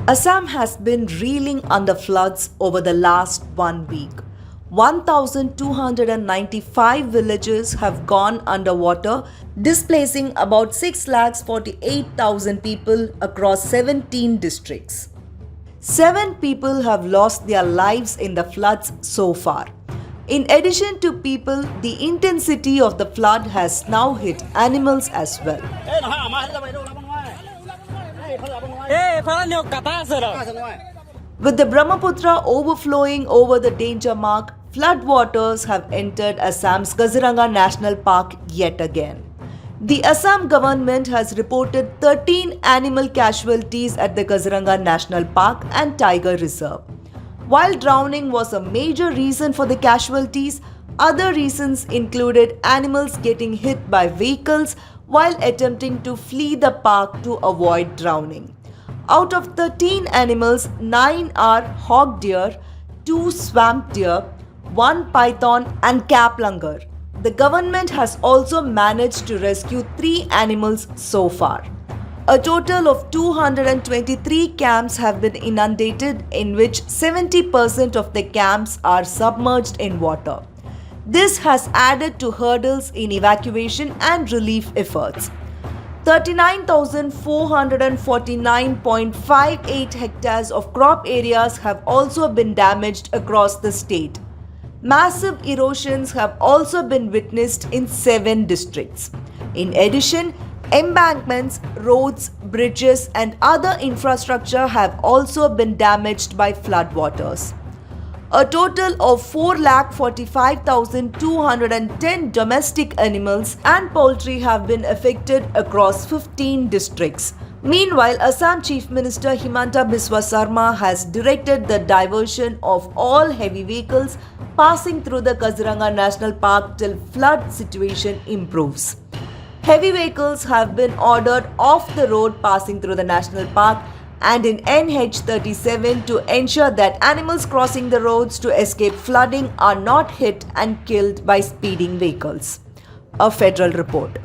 Assam has been reeling under floods over the last 1 week. 1,295 villages have gone underwater, displacing about 6,48,000 people across 17 districts. 7 people have lost their lives in the floods so far. In addition to people, the intensity of the flood has now hit animals as well. With the Brahmaputra overflowing over the danger mark, floodwaters have entered Assam's Kaziranga National Park yet again. The Assam government has reported 13 animal casualties at the Kaziranga National Park and Tiger Reserve. While drowning was a major reason for the casualties, other reasons included animals getting hit by vehicles while attempting to flee the park to avoid drowning. Out of 13 animals, 9 are hog deer, 2 swamp deer, 1 python and kaplangar. The government has also managed to rescue 3 animals so far. A total of 223 camps have been inundated, in which 70% of the camps are submerged in water. This has added to hurdles in evacuation and relief efforts. 39,449.58 hectares of crop areas have also been damaged across the state. Massive erosions have also been witnessed in 7 districts. In addition, embankments, roads, bridges, and other infrastructure have also been damaged by floodwaters. A total of 4,45,210 domestic animals and poultry have been affected across 15 districts. Meanwhile, Assam Chief Minister Himanta Biswa Sarma has directed the diversion of all heavy vehicles passing through the Kaziranga National Park till flood situation improves. Heavy vehicles have been ordered off the road passing through the national park and in NH37 to ensure that animals crossing the roads to escape flooding are not hit and killed by speeding vehicles. A federal report.